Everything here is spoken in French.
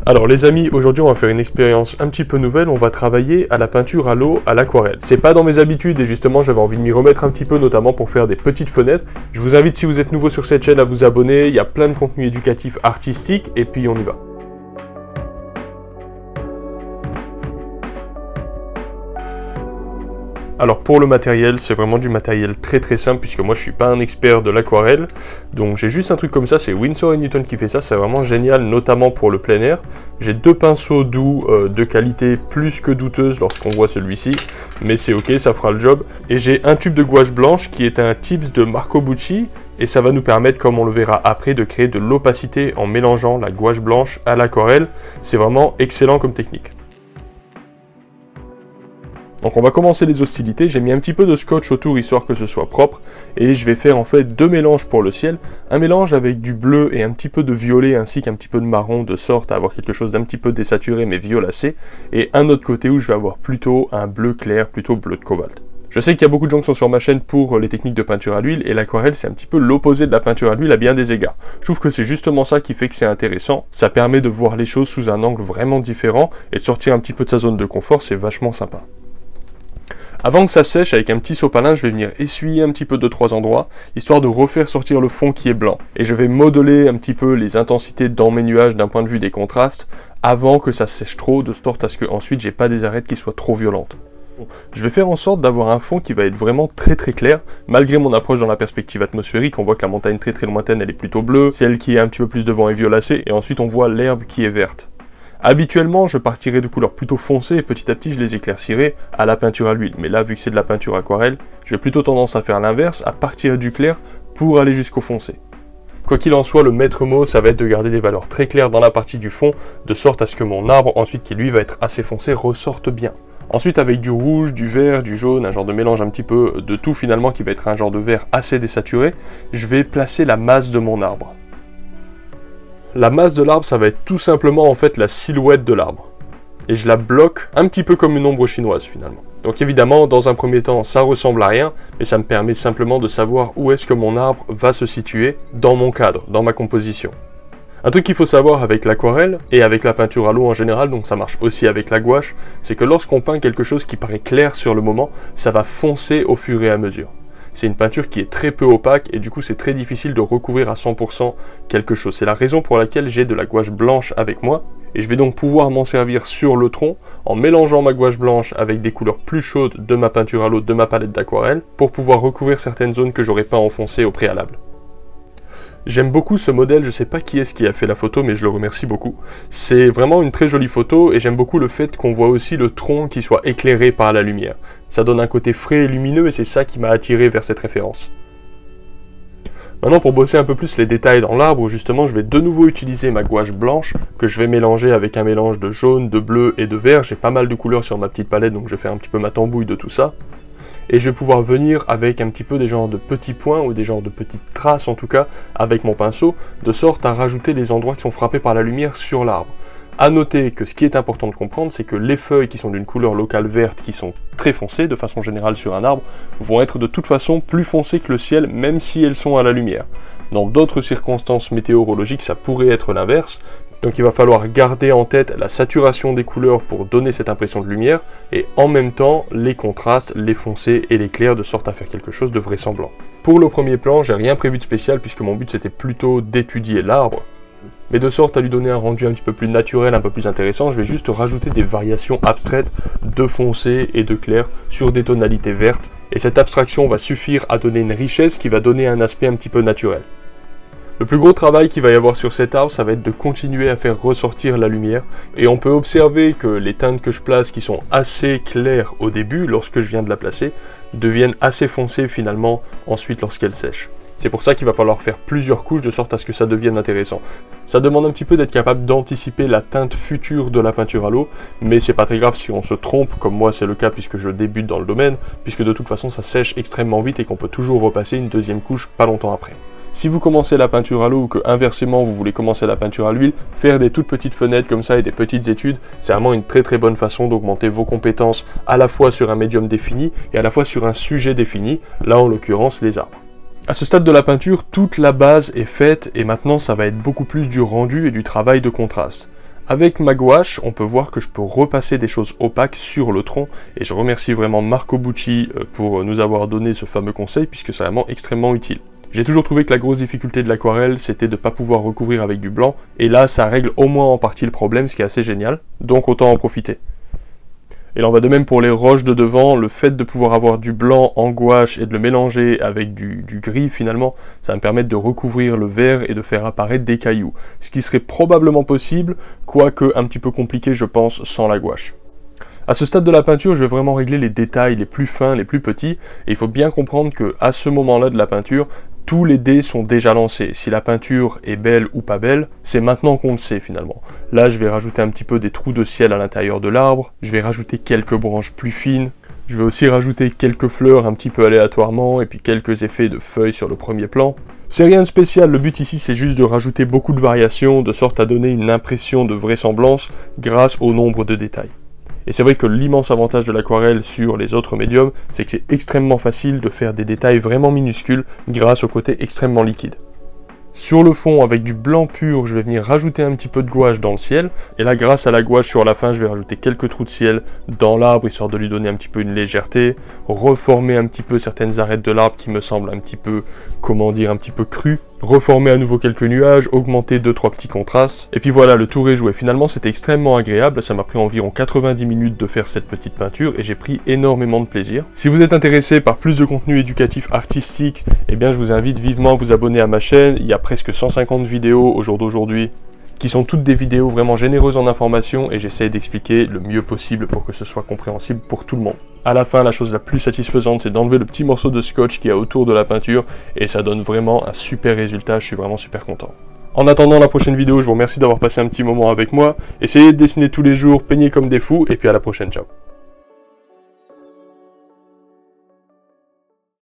Alors les amis, aujourd'hui on va faire une expérience un petit peu nouvelle, on va travailler à la peinture à l'eau, à l'aquarelle. C'est pas dans mes habitudes et justement j'avais envie de m'y remettre un petit peu, notamment pour faire des petites fenêtres. Je vous invite, si vous êtes nouveau sur cette chaîne, à vous abonner, il y a plein de contenu éducatif artistique et puis on y va. Alors pour le matériel, c'est vraiment du matériel très simple puisque moi je suis pas un expert de l'aquarelle. Donc j'ai juste un truc comme ça, c'est Winsor & Newton qui fait ça, c'est vraiment génial, notamment pour le plein air. J'ai deux pinceaux doux de qualité plus que douteuse lorsqu'on voit celui-ci, mais c'est ok, ça fera le job. Et j'ai un tube de gouache blanche qui est un Tips de Marco Bucci. Et ça va nous permettre, comme on le verra après, de créer de l'opacité en mélangeant la gouache blanche à l'aquarelle. C'est vraiment excellent comme technique. Donc on va commencer les hostilités, j'ai mis un petit peu de scotch autour histoire que ce soit propre et je vais faire en fait deux mélanges pour le ciel, un mélange avec du bleu et un petit peu de violet ainsi qu'un petit peu de marron de sorte à avoir quelque chose d'un petit peu désaturé mais violacé et un autre côté où je vais avoir plutôt un bleu clair, plutôt bleu de cobalt. Je sais qu'il y a beaucoup de gens qui sont sur ma chaîne pour les techniques de peinture à l'huile et l'aquarelle c'est un petit peu l'opposé de la peinture à l'huile à bien des égards. Je trouve que c'est justement ça qui fait que c'est intéressant, ça permet de voir les choses sous un angle vraiment différent et de sortir un petit peu de sa zone de confort, c'est vachement sympa. Avant que ça sèche, avec un petit sopalin, je vais venir essuyer un petit peu de trois endroits, histoire de refaire sortir le fond qui est blanc. Et je vais modeler un petit peu les intensités dans mes nuages d'un point de vue des contrastes, avant que ça sèche trop, de sorte à ce que ensuite j'ai pas des arêtes qui soient trop violentes. Je vais faire en sorte d'avoir un fond qui va être vraiment très clair, malgré mon approche dans la perspective atmosphérique, on voit que la montagne très lointaine elle est plutôt bleue, celle qui est un petit peu plus devant est violacée, et ensuite on voit l'herbe qui est verte. Habituellement, je partirais de couleurs plutôt foncées et petit à petit, je les éclaircirais à la peinture à l'huile. Mais là, vu que c'est de la peinture aquarelle, j'ai plutôt tendance à faire l'inverse, à partir du clair pour aller jusqu'au foncé. Quoi qu'il en soit, le maître mot, ça va être de garder des valeurs très claires dans la partie du fond, de sorte à ce que mon arbre, ensuite qui lui va être assez foncé, ressorte bien. Ensuite, avec du rouge, du vert, du jaune, un genre de mélange un petit peu de tout finalement, qui va être un genre de vert assez désaturé, je vais placer la masse de mon arbre. La masse de l'arbre, ça va être tout simplement en fait la silhouette de l'arbre. Et je la bloque un petit peu comme une ombre chinoise finalement. Donc évidemment, dans un premier temps, ça ressemble à rien, mais ça me permet simplement de savoir où est-ce que mon arbre va se situer dans mon cadre, dans ma composition. Un truc qu'il faut savoir avec l'aquarelle, et avec la peinture à l'eau en général, donc ça marche aussi avec la gouache, c'est que lorsqu'on peint quelque chose qui paraît clair sur le moment, ça va foncer au fur et à mesure. C'est une peinture qui est très peu opaque et du coup c'est très difficile de recouvrir à 100% quelque chose. C'est la raison pour laquelle j'ai de la gouache blanche avec moi et je vais donc pouvoir m'en servir sur le tronc en mélangeant ma gouache blanche avec des couleurs plus chaudes de ma peinture à l'eau, de ma palette d'aquarelle pour pouvoir recouvrir certaines zones que j'aurais pas enfoncées au préalable. J'aime beaucoup ce modèle, je sais pas qui est-ce qui a fait la photo mais je le remercie beaucoup. C'est vraiment une très jolie photo et j'aime beaucoup le fait qu'on voit aussi le tronc qui soit éclairé par la lumière. Ça donne un côté frais et lumineux et c'est ça qui m'a attiré vers cette référence. Maintenant pour bosser un peu plus les détails dans l'arbre, justement je vais de nouveau utiliser ma gouache blanche que je vais mélanger avec un mélange de jaune, de bleu et de vert. J'ai pas mal de couleurs sur ma petite palette donc je vais faire un petit peu ma tambouille de tout ça. Et je vais pouvoir venir avec un petit peu des genres de petits points ou des genres de petites traces en tout cas avec mon pinceau de sorte à rajouter les endroits qui sont frappés par la lumière sur l'arbre. A noter que ce qui est important de comprendre c'est que les feuilles qui sont d'une couleur locale verte qui sont très foncées de façon générale sur un arbre vont être de toute façon plus foncées que le ciel même si elles sont à la lumière. Dans d'autres circonstances météorologiques ça pourrait être l'inverse. Donc il va falloir garder en tête la saturation des couleurs pour donner cette impression de lumière et en même temps les contrastes, les foncés et les clairs de sorte à faire quelque chose de vraisemblable. Pour le premier plan, j'ai rien prévu de spécial puisque mon but c'était plutôt d'étudier l'arbre. Mais de sorte à lui donner un rendu un petit peu plus naturel, un peu plus intéressant, je vais juste rajouter des variations abstraites de foncé et de clair sur des tonalités vertes. Et cette abstraction va suffire à donner une richesse qui va donner un aspect un petit peu naturel. Le plus gros travail qu'il va y avoir sur cet arbre, ça va être de continuer à faire ressortir la lumière. Et on peut observer que les teintes que je place, qui sont assez claires au début, lorsque je viens de la placer, deviennent assez foncées finalement ensuite lorsqu'elles sèchent. C'est pour ça qu'il va falloir faire plusieurs couches de sorte à ce que ça devienne intéressant. Ça demande un petit peu d'être capable d'anticiper la teinte future de la peinture à l'eau, mais c'est pas très grave si on se trompe, comme moi c'est le cas puisque je débute dans le domaine, puisque de toute façon ça sèche extrêmement vite et qu'on peut toujours repasser une deuxième couche pas longtemps après. Si vous commencez la peinture à l'eau ou que inversement vous voulez commencer la peinture à l'huile, faire des toutes petites fenêtres comme ça et des petites études, c'est vraiment une très bonne façon d'augmenter vos compétences à la fois sur un médium défini et à la fois sur un sujet défini, là en l'occurrence les arbres. À ce stade de la peinture, toute la base est faite et maintenant ça va être beaucoup plus du rendu et du travail de contraste. Avec ma gouache, on peut voir que je peux repasser des choses opaques sur le tronc, et je remercie vraiment Marco Bucci pour nous avoir donné ce fameux conseil, puisque c'est vraiment extrêmement utile. J'ai toujours trouvé que la grosse difficulté de l'aquarelle, c'était de ne pas pouvoir recouvrir avec du blanc, et là, ça règle au moins en partie le problème, ce qui est assez génial, donc autant en profiter. Et là, on va de même pour les roches de devant, le fait de pouvoir avoir du blanc en gouache et de le mélanger avec du gris finalement, ça va me permettre de recouvrir le vert et de faire apparaître des cailloux. Ce qui serait probablement possible, quoique un petit peu compliqué je pense, sans la gouache. À ce stade de la peinture, je vais vraiment régler les détails les plus fins, les plus petits, et il faut bien comprendre qu'à ce moment-là de la peinture, tous les dés sont déjà lancés. Si la peinture est belle ou pas belle, c'est maintenant qu'on le sait finalement. Là, je vais rajouter un petit peu des trous de ciel à l'intérieur de l'arbre, je vais rajouter quelques branches plus fines, je vais aussi rajouter quelques fleurs un petit peu aléatoirement, et puis quelques effets de feuilles sur le premier plan. C'est rien de spécial, le but ici c'est juste de rajouter beaucoup de variations, de sorte à donner une impression de vraisemblance grâce au nombre de détails. Et c'est vrai que l'immense avantage de l'aquarelle sur les autres médiums, c'est que c'est extrêmement facile de faire des détails vraiment minuscules grâce au côté extrêmement liquide. Sur le fond, avec du blanc pur, je vais venir rajouter un petit peu de gouache dans le ciel. Et là, grâce à la gouache sur la fin, je vais rajouter quelques trous de ciel dans l'arbre, histoire de lui donner un petit peu une légèreté. Reformer un petit peu certaines arêtes de l'arbre qui me semblent un petit peu, comment dire, un petit peu crues. Reformer à nouveau quelques nuages, augmenter 2-3 petits contrastes. Et puis voilà, le tour est joué. Finalement, c'était extrêmement agréable. Ça m'a pris environ 90 minutes de faire cette petite peinture et j'ai pris énormément de plaisir. Si vous êtes intéressé par plus de contenu éducatif artistique, eh bien, je vous invite vivement à vous abonner à ma chaîne. Il y a presque 150 vidéos au jour d'aujourd'hui, qui sont toutes des vidéos vraiment généreuses en informations et j'essaie d'expliquer le mieux possible pour que ce soit compréhensible pour tout le monde. À la fin, la chose la plus satisfaisante, c'est d'enlever le petit morceau de scotch qu'il y a autour de la peinture et ça donne vraiment un super résultat, je suis vraiment super content. En attendant la prochaine vidéo, je vous remercie d'avoir passé un petit moment avec moi. Essayez de dessiner tous les jours, peignez comme des fous et puis à la prochaine, ciao.